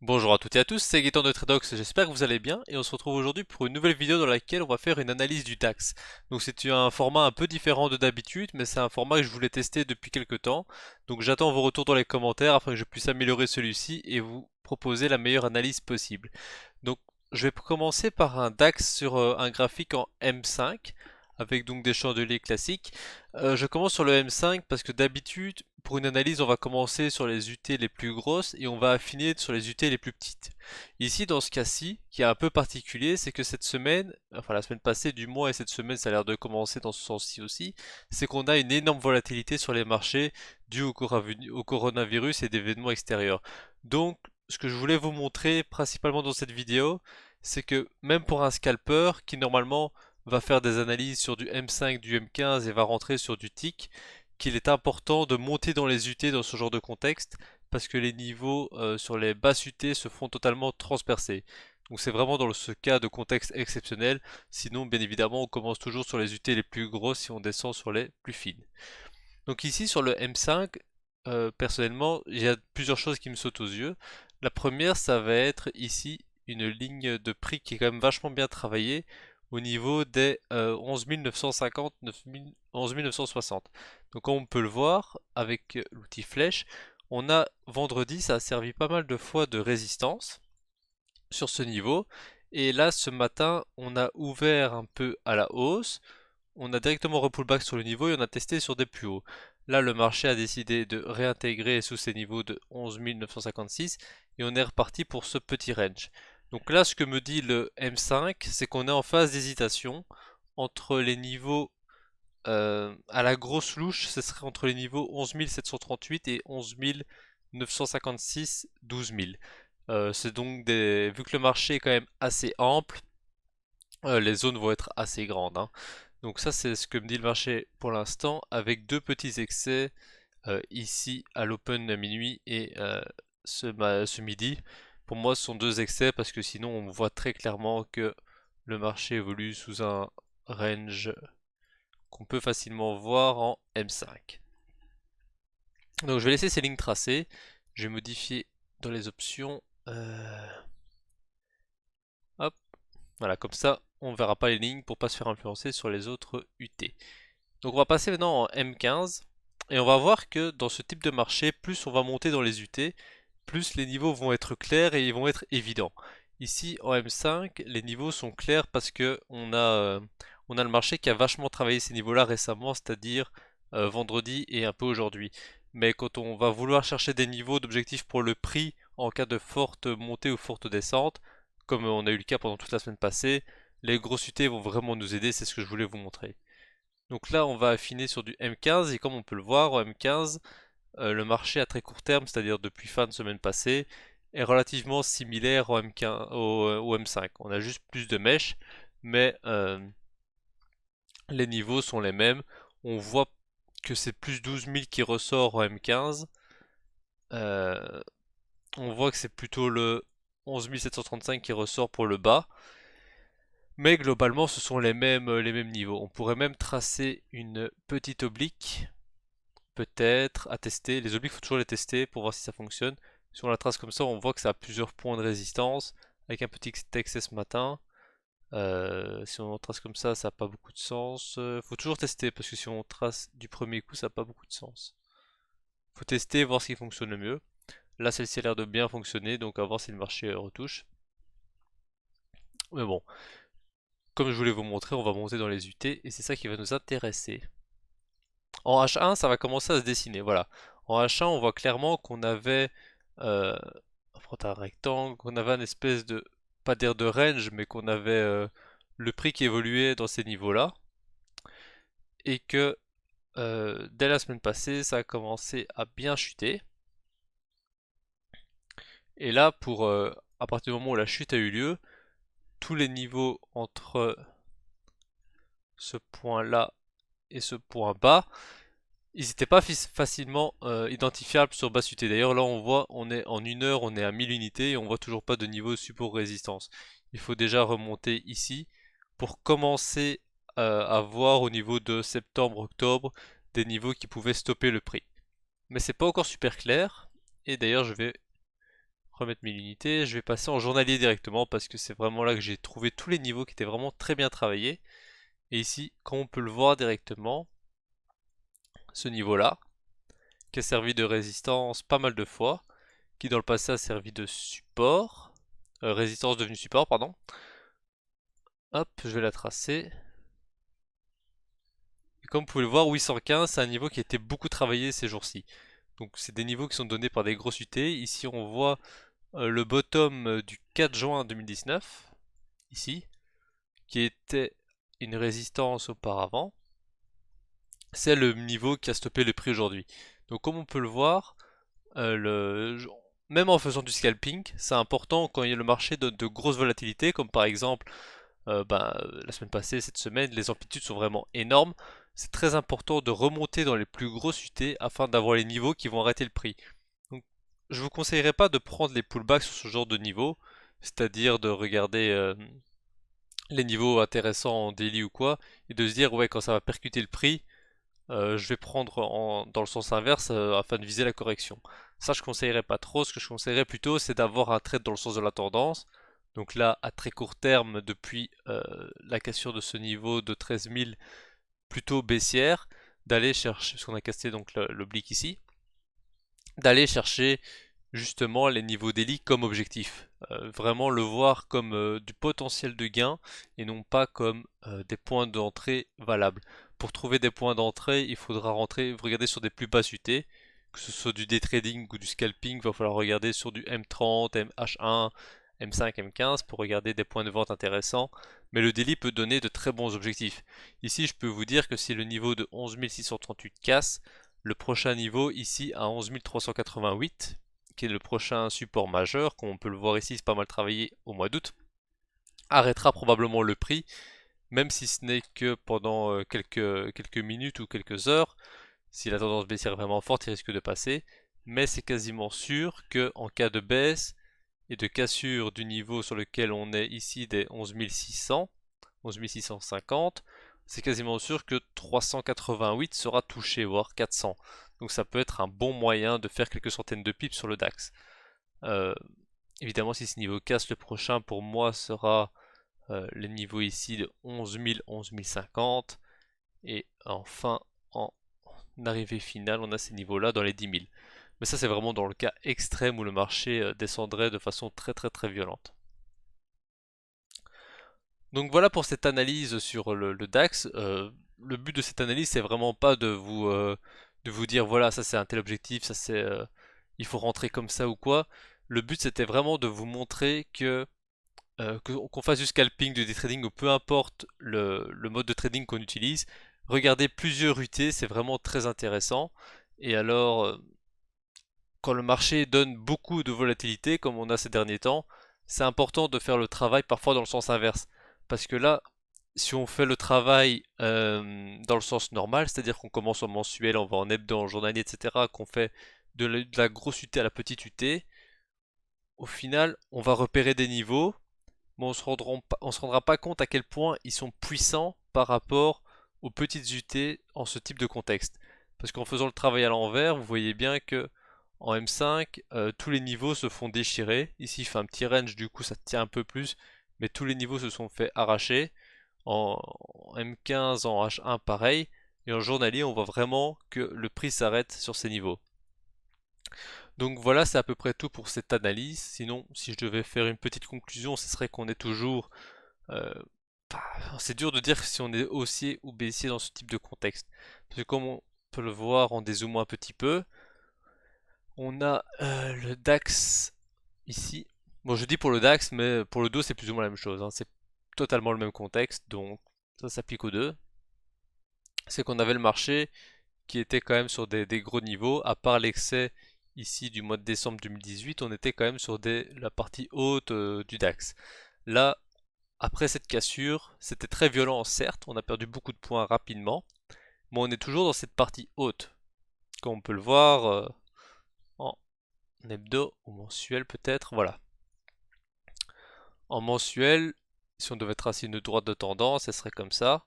Bonjour à toutes et à tous, c'est Gaëtan de Tradox, j'espère que vous allez bien et on se retrouve aujourd'hui pour une nouvelle vidéo dans laquelle on va faire une analyse du DAX. Donc c'est un format un peu différent de d'habitude, mais c'est un format que je voulais tester depuis quelques temps. Donc j'attends vos retours dans les commentaires afin que je puisse améliorer celui-ci et vous proposer la meilleure analyse possible. Donc je vais commencer par un DAX sur un graphique en M5 avec donc des chandeliers classiques. Je commence sur le M5 parce que d'habitude pour une analyse on va commencer sur les UT les plus grosses et on va affiner sur les UT les plus petites. Ici dans ce cas-ci, qui est un peu particulier, c'est que cette semaine, enfin la semaine passée du moins et cette semaine ça a l'air de commencer dans ce sens-ci aussi, c'est qu'on a une énorme volatilité sur les marchés due au coronavirus et d'événements extérieurs. Donc ce que je voulais vous montrer principalement dans cette vidéo, c'est que même pour un scalper qui normalement va faire des analyses sur du M5, du M15 et va rentrer sur du tick, qu'il est important de monter dans les UT dans ce genre de contexte parce que les niveaux sur les basses UT se font totalement transpercer. Donc c'est vraiment dans ce cas de contexte exceptionnel, sinon bien évidemment on commence toujours sur les UT les plus grosses si on descend sur les plus fines. Donc ici sur le M5, personnellement, il y a plusieurs choses qui me sautent aux yeux. La première, ça va être ici une ligne de prix qui est quand même vachement bien travaillée au niveau des 11 950, 11 960. Donc comme on peut le voir avec l'outil flèche, on a vendredi, ça a servi pas mal de fois de résistance sur ce niveau. Et là, ce matin, on a ouvert un peu à la hausse. On a directement repullback sur le niveau et on a testé sur des plus hauts. Là, le marché a décidé de réintégrer sous ces niveaux de 11 956 et on est reparti pour ce petit range. Donc là, ce que me dit le M5, c'est qu'on est en phase d'hésitation entre les niveaux à la grosse louche, ce serait entre les niveaux 11 738 et 11 956, 12 000. C'est donc vu que le marché est quand même assez ample, les zones vont être assez grandes, hein. Donc ça c'est ce que me dit le marché pour l'instant avec deux petits excès ici à l'open à minuit et ce midi. Pour moi ce sont deux excès parce que sinon on voit très clairement que le marché évolue sous un range qu'on peut facilement voir en M5. Donc je vais laisser ces lignes tracées, je vais modifier dans les options, hop, voilà, comme ça on ne verra pas les lignes pour pas se faire influencer sur les autres UT. Donc on va passer maintenant en M15 et on va voir que dans ce type de marché, plus on va monter dans les UT, plus les niveaux vont être clairs et ils vont être évidents. Ici en M5, les niveaux sont clairs parce que on a le marché qui a vachement travaillé ces niveaux-là récemment, c'est-à-dire vendredi et un peu aujourd'hui. Mais quand on va vouloir chercher des niveaux d'objectifs pour le prix en cas de forte montée ou forte descente, comme on a eu le cas pendant toute la semaine passée, les grosses UT vont vraiment nous aider, c'est ce que je voulais vous montrer. Donc là, on va affiner sur du M15 et comme on peut le voir, au M15, le marché à très court terme, c'est-à-dire depuis fin de semaine passée, est relativement similaire au M15, au M5. On a juste plus de mèches, mais les niveaux sont les mêmes. On voit que c'est plus 12 000 qui ressort au M15. Euh, on voit que c'est plutôt le 11 735 qui ressort pour le bas. Mais globalement, ce sont les mêmes niveaux. On pourrait même tracer une petite oblique peut-être à tester. Les obliques, il faut toujours les tester pour voir si ça fonctionne. Si on la trace comme ça, on voit que ça a plusieurs points de résistance. Avec un petit excès ce matin. Si on trace comme ça n'a pas beaucoup de sens. Faut toujours tester parce que si on trace du premier coup, ça n'a pas beaucoup de sens. Faut tester, voir ce qui fonctionne le mieux. Là, celle-ci a l'air de bien fonctionner, donc à voir si le marché retouche. Mais bon, comme je voulais vous montrer, on va monter dans les UT et c'est ça qui va nous intéresser. En H1, ça va commencer à se dessiner, voilà. En H1, on voit clairement qu'on avait un rectangle, qu'on avait une espèce de, pas dire de range, mais qu'on avait le prix qui évoluait dans ces niveaux-là. Et que dès la semaine passée, ça a commencé à bien chuter. Et là, à partir du moment où la chute a eu lieu, tous les niveaux entre ce point-là et ce point bas, ils n'étaient pas facilement identifiables sur basse UT. D'ailleurs, là, on voit, on est en une heure, on est à 1000 unités et on voit toujours pas de niveau support résistance. Il faut déjà remonter ici pour commencer à voir au niveau de septembre-octobre des niveaux qui pouvaient stopper le prix. Mais c'est pas encore super clair. Et d'ailleurs, je vais remettre 1000 unités. Je vais passer en journalier directement parce que c'est vraiment là que j'ai trouvé tous les niveaux qui étaient vraiment très bien travaillés. Et ici, comme on peut le voir directement, ce niveau-là, qui a servi de résistance pas mal de fois, qui dans le passé a servi de support, résistance devenue support, pardon. Hop, je vais la tracer. Et comme vous pouvez le voir, 815, c'est un niveau qui a été beaucoup travaillé ces jours-ci. Donc c'est des niveaux qui sont donnés par des grosses UT. Ici on voit le bottom du 4 juin 2019, ici, qui était une résistance auparavant. C'est le niveau qui a stoppé le prix aujourd'hui. Donc comme on peut le voir, même en faisant du scalping, c'est important quand il y a le marché de grosses volatilités, comme par exemple la semaine passée, cette semaine, les amplitudes sont vraiment énormes. C'est très important de remonter dans les plus grosses UT afin d'avoir les niveaux qui vont arrêter le prix. Donc, je vous conseillerais pas de prendre les pullbacks sur ce genre de niveau, c'est-à-dire de regarder les niveaux intéressants en daily ou quoi, et de se dire ouais quand ça va percuter le prix, je vais prendre dans le sens inverse afin de viser la correction. Ça je conseillerais pas trop, ce que je conseillerais plutôt c'est d'avoir un trade dans le sens de la tendance. Donc là à très court terme depuis la cassure de ce niveau de 13 000 plutôt baissière, d'aller chercher, parce qu'on a cassé donc l'oblique ici, d'aller chercher justement les niveaux daily comme objectif. Vraiment le voir comme du potentiel de gain et non pas comme des points d'entrée valables. Pour trouver des points d'entrée, il faudra regarder sur des plus basses UT, que ce soit du day trading ou du scalping, il va falloir regarder sur du M30, MH1, M5, M15 pour regarder des points de vente intéressants. Mais le daily peut donner de très bons objectifs. Ici, je peux vous dire que si le niveau de 11 638 casse, le prochain niveau ici à 11 388, qui est le prochain support majeur, comme on peut le voir ici, c'est pas mal travaillé au mois d'août, arrêtera probablement le prix, même si ce n'est que pendant quelques minutes ou quelques heures. Si la tendance baissière est vraiment forte, il risque de passer, mais c'est quasiment sûr que en cas de baisse et de cassure du niveau sur lequel on est ici des 11 600, 11 650, c'est quasiment sûr que 388 sera touché, voire 400. Donc ça peut être un bon moyen de faire quelques centaines de pips sur le DAX. Euh, Évidemment, si ce niveau casse, le prochain pour moi sera les niveaux ici de 11 000, 11 050. Et enfin, en arrivée finale, on a ces niveaux-là dans les 10 000. Mais ça, c'est vraiment dans le cas extrême où le marché descendrait de façon très violente. Donc voilà pour cette analyse sur le DAX. Le but de cette analyse, c'est vraiment pas de vous dire voilà, ça c'est un tel objectif, ça c'est il faut rentrer comme ça ou quoi. Le but c'était vraiment de vous montrer que qu'on fasse du scalping, du day trading ou peu importe le mode de trading qu'on utilise, regarder plusieurs UT, c'est vraiment très intéressant. Et alors, quand le marché donne beaucoup de volatilité, comme on a ces derniers temps, c'est important de faire le travail parfois dans le sens inverse. Parce que là, si on fait le travail dans le sens normal, c'est-à-dire qu'on commence en mensuel, on va en hebdo, en journalier, etc., qu'on fait de la grosse UT à la petite UT, au final, on va repérer des niveaux, mais on se rendra pas compte à quel point ils sont puissants par rapport aux petites UT en ce type de contexte. Parce qu'en faisant le travail à l'envers, vous voyez bien que en M5, tous les niveaux se font déchirer. Ici, il fait un petit range, du coup, ça tient un peu plus, mais tous les niveaux se sont fait arracher. En M15, en H1, pareil. Et en journalier, on voit vraiment que le prix s'arrête sur ces niveaux. Donc voilà, c'est à peu près tout pour cette analyse. Sinon, si je devais faire une petite conclusion, ce serait qu'on est toujours... euh, c'est dur de dire si on est haussier ou baissier dans ce type de contexte. Parce que comme on peut le voir en dézoomant un petit peu, on a le DAX ici. Bon, je dis pour le DAX, mais pour le dos, c'est plus ou moins la même chose, hein. C'est totalement le même contexte, donc ça s'applique aux deux. C'est qu'on avait le marché qui était quand même sur des gros niveaux, à part l'excès ici du mois de décembre 2018, on était quand même sur la partie haute du DAX. Là, après cette cassure, c'était très violent certes, on a perdu beaucoup de points rapidement, mais on est toujours dans cette partie haute, comme on peut le voir en hebdo ou mensuel peut-être, voilà. En mensuel, si on devait tracer une droite de tendance, elle serait comme ça.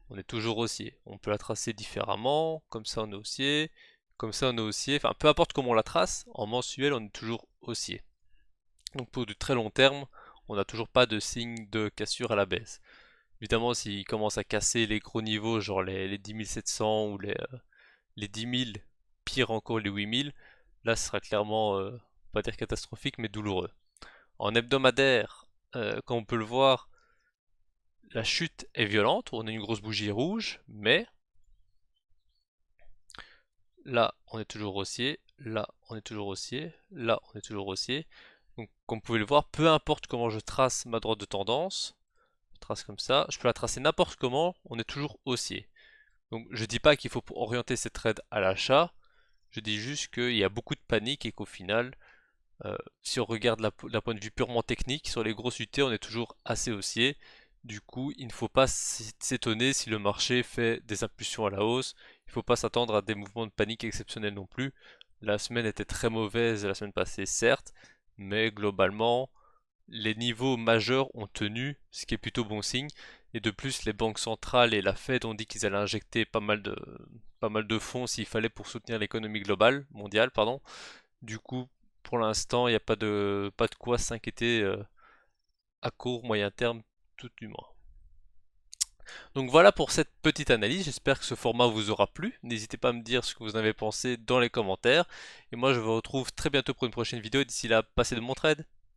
On est toujours haussier. On peut la tracer différemment, comme ça on est haussier, comme ça on est haussier. Enfin, peu importe comment on la trace, en mensuel on est toujours haussier. Donc pour du très long terme, on n'a toujours pas de signe de cassure à la baisse. Évidemment, s'il commence à casser les gros niveaux, genre les 10 700 ou les 10 000, pire encore les 8 000, là ce sera clairement, pas dire catastrophique, mais douloureux. En hebdomadaire, comme on peut le voir, la chute est violente, on a une grosse bougie rouge, mais là on est toujours haussier, là on est toujours haussier, là on est toujours haussier. Donc comme vous pouvez le voir, peu importe comment je trace ma droite de tendance, je trace comme ça, je peux la tracer n'importe comment, on est toujours haussier. Donc je dis pas qu'il faut orienter ces trades à l'achat, je dis juste qu'il y a beaucoup de panique et qu'au final, si on regarde d'un point de vue purement technique, sur les grosses UT, on est toujours assez haussier. Du coup, il ne faut pas s'étonner si le marché fait des impulsions à la hausse. Il ne faut pas s'attendre à des mouvements de panique exceptionnels non plus. La semaine était très mauvaise la semaine passée, certes, mais globalement, les niveaux majeurs ont tenu, ce qui est plutôt bon signe. Et de plus, les banques centrales et la Fed ont dit qu'ils allaient injecter pas mal de fonds s'il fallait pour soutenir l'économie globale, mondiale, pardon. Du coup, pour l'instant, il n'y a pas de quoi s'inquiéter à court, moyen terme, tout du moins. Donc voilà pour cette petite analyse, j'espère que ce format vous aura plu. N'hésitez pas à me dire ce que vous en avez pensé dans les commentaires. Et moi je vous retrouve très bientôt pour une prochaine vidéo. D'ici là, passez de mon trade.